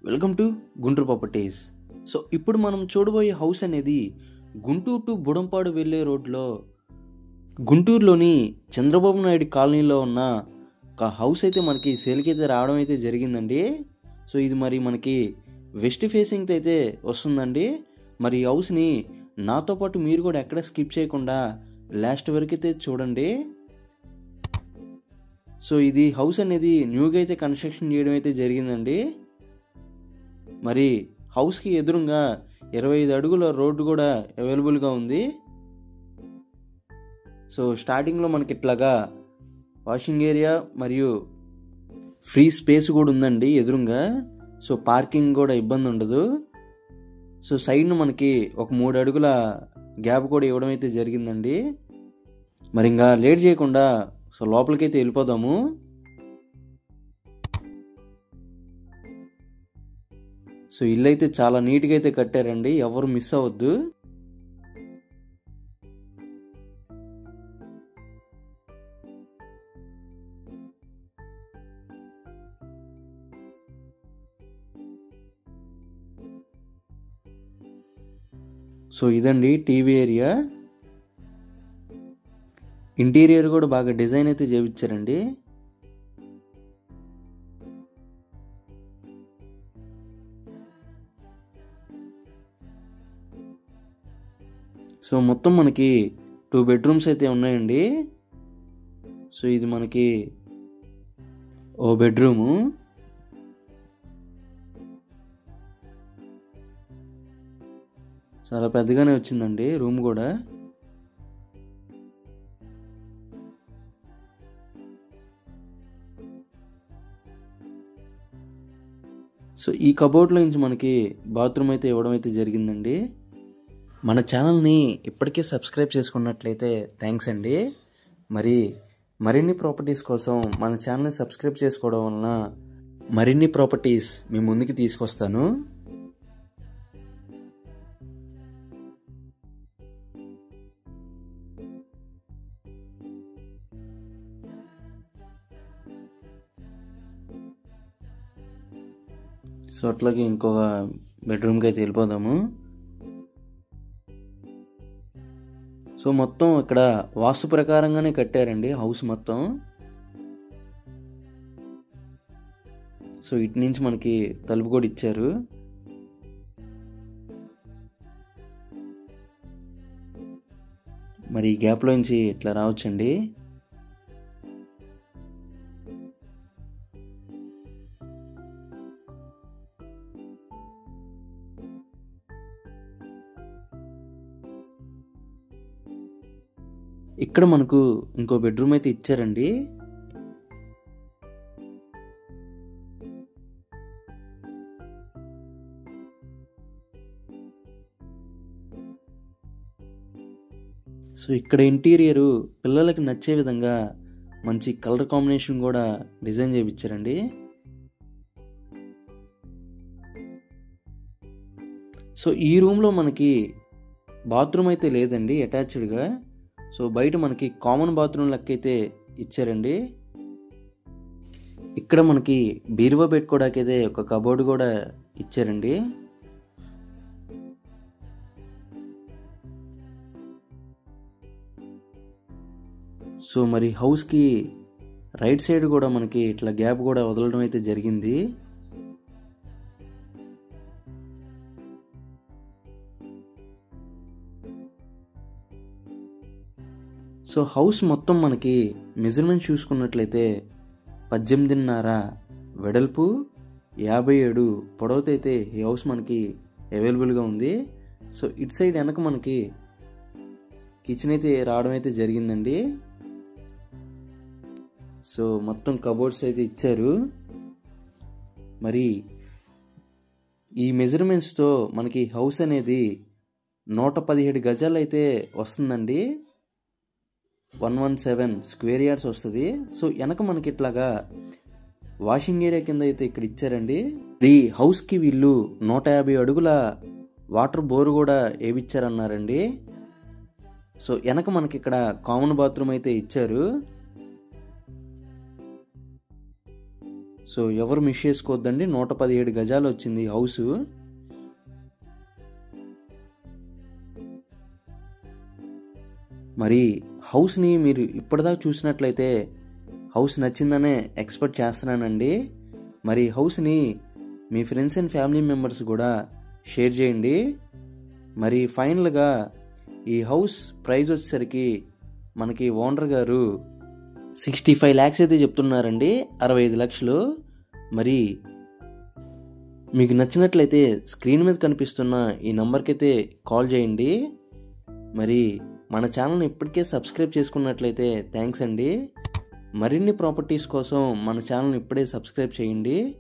Welcome to Guntur properties. So ఇప్పుడు మనం చూడబోయే హౌస్ అనేది గుంటూరు టు బుడంపాడు వెళ్ళే రోడ్లో గుంటూరులోని చంద్రబాబు నాయుడు కాలనీలో ఉన్న ఒక హౌస్ అయితే మనకి సేల్కి అయితే రావడం అయితే జరిగిందండి. సో ఇది మరి మనకి వెస్ట్ ఫేసింగ్తో అయితే వస్తుందండి. మరి ఈ హౌస్ని నాతో పాటు మీరు కూడా ఎక్కడ స్కిప్ చేయకుండా లాస్ట్ వరకు అయితే చూడండి. సో ఇది హౌస్ అనేది న్యూగా అయితే కన్స్ట్రక్షన్ చేయడం అయితే జరిగిందండి. మరి హౌస్కి ఎదురుగా 25 అడుగుల రోడ్డు కూడా అవైలబుల్గా ఉంది. సో స్టార్టింగ్లో మనకి ఇట్లాగా వాషింగ్ ఏరియా మరియు ఫ్రీ స్పేస్ కూడా ఉందండి ఎదురుగా. సో పార్కింగ్ కూడా ఇబ్బంది ఉండదు. సో సైడ్ను మనకి ఒక 3 అడుగుల గ్యాప్ కూడా ఇవ్వడం అయితే జరిగిందండి. మరి ఇంకా లేట్ చేయకుండా సో లోపలికైతే వెళ్ళిపోదాము. సో ఇల్లు అయితే చాలా నీట్గా అయితే కట్టారండి, ఎవరు మిస్ అవ్వద్దు. సో ఇదండి టీవీ ఏరియా. ఇంటీరియర్ కూడా బాగా డిజైన్ అయితే చేయించారండి. సో మొత్తం మనకి 2 బెడ్రూమ్స్ అయితే ఉన్నాయండి. సో ఇది మనకి ఓ బెడ్రూము. చాలా పెద్దగానే వచ్చిందండి రూమ్ కూడా. సో ఈ కబోర్డ్లో నుంచి మనకి బాత్రూమ్ అయితే ఇవ్వడం అయితే జరిగిందండి. మన ఛానల్ని ఇప్పటికే సబ్స్క్రైబ్ చేసుకున్నట్లయితే థ్యాంక్స్ అండి. మరిన్ని ప్రాపర్టీస్ కోసం మన ఛానల్ని సబ్స్క్రైబ్ చేసుకోవడం వలన మరిన్ని ప్రాపర్టీస్ మీ ముందుకి తీసుకొస్తాను. సో అట్లాగే ఇంకొక బెడ్రూమ్కి అయితే వెళ్ళిపోదాము. సో మొత్తం ఇక్కడ వాస్తు ప్రకారంగానే కట్టారండి హౌస్ మొత్తం. సో ఇటు నుంచి మనకి తలుపు కూడా ఇచ్చారు. మరి ఈ గ్యాప్లో నుంచి ఇట్లా రావచ్చండి. ఇక్కడ మనకు ఇంకో బెడ్రూమ్ అయితే ఇచ్చారండి. సో ఇక్కడ ఇంటీరియరు పిల్లలకి నచ్చే విధంగా మంచి కలర్ కాంబినేషన్ కూడా డిజైన్ చేయించారండి. సో ఈ రూమ్లో మనకి బాత్రూమ్ అయితే లేదండి అటాచ్డ్గా. సో బయట మనకి కామన్ బాత్రూమ్ లెక్కైతే ఇచ్చారండి. ఇక్కడ మనకి బీరువా పెట్టుకోవడానికైతే ఒక కబోర్డ్ కూడా ఇచ్చారండి. సో మరి హౌస్కి రైట్ సైడ్ కూడా మనకి ఇట్లా గ్యాప్ కూడా వదలడం అయితే జరిగింది. సో హౌస్ మొత్తం మనకి మెజర్మెంట్ చూసుకున్నట్లయితే 18.5 వెడల్పు, 57 పొడవుతో అయితే ఈ హౌస్ మనకి అవైలబుల్గా ఉంది. సో ఇటు సైడ్ వెనక మనకి కిచెన్ అయితే రావడం అయితే జరిగిందండి. సో మొత్తం కబోర్డ్స్ అయితే ఇచ్చారు. మరి ఈ మెజర్మెంట్స్తో మనకి హౌస్ అనేది 117 గజాలు అయితే వస్తుందండి. 117 స్క్వేర్ యార్డ్స్ వస్తుంది. సో వెనక మనకి ఇట్లాగా వాషింగ్ ఏరియా కింద అయితే ఇక్కడ ఇచ్చారండి. ఈ హౌస్కి వీళ్ళు 150 అడుగుల వాటర్ బోర్ కూడా వేయించారన్నారండి. సో వెనక మనకి ఇక్కడ కామన్ బాత్రూమ్ అయితే ఇచ్చారు. సో ఎవరు మిస్ చేసుకోవద్దండి. 117 గజాలు వచ్చింది హౌస్. మరి హౌస్ని మీరు ఇప్పటిదాకా చూసినట్లయితే హౌస్ నచ్చిందనే ఎక్స్పెక్ట్ చేస్తున్నానండి. మరి హౌస్ని మీ ఫ్రెండ్స్ అండ్ ఫ్యామిలీ మెంబర్స్ కూడా షేర్ చేయండి. మరి ఫైనల్గా ఈ హౌస్ ప్రైస్ వచ్చేసరికి మనకి ఓనర్ గారు 65 lakhs అయితే చెప్తున్నారండి, 65 లక్షలు. మరి మీకు నచ్చినట్లయితే స్క్రీన్ మీద కనిపిస్తున్న ఈ నంబర్కి అయితే కాల్ చేయండి. మరి మన ఛానల్ని ఇప్పటికే సబ్స్క్రైబ్ చేసుకున్నట్లయితే థ్యాంక్స్ అండి. మరిన్ని ప్రాపర్టీస్ కోసం మన ఛానల్ని ఇప్పుడే సబ్స్క్రైబ్ చేయండి.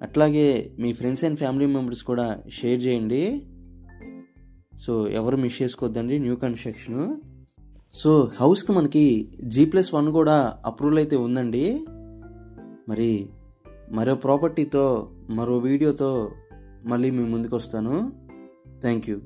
అట్లాగే మీ ఫ్రెండ్స్ అండ్ ఫ్యామిలీ మెంబర్స్ కూడా షేర్ చేయండి. సో ఎవరు మిస్ చేసుకోవద్దండి. New construction. సో హౌస్కి మనకి G+1 కూడా అప్రూవల్ అయితే ఉందండి. మరి మరో ప్రాపర్టీతో మరో వీడియోతో మళ్ళీ మీ ముందుకు వస్తాను. Thank you.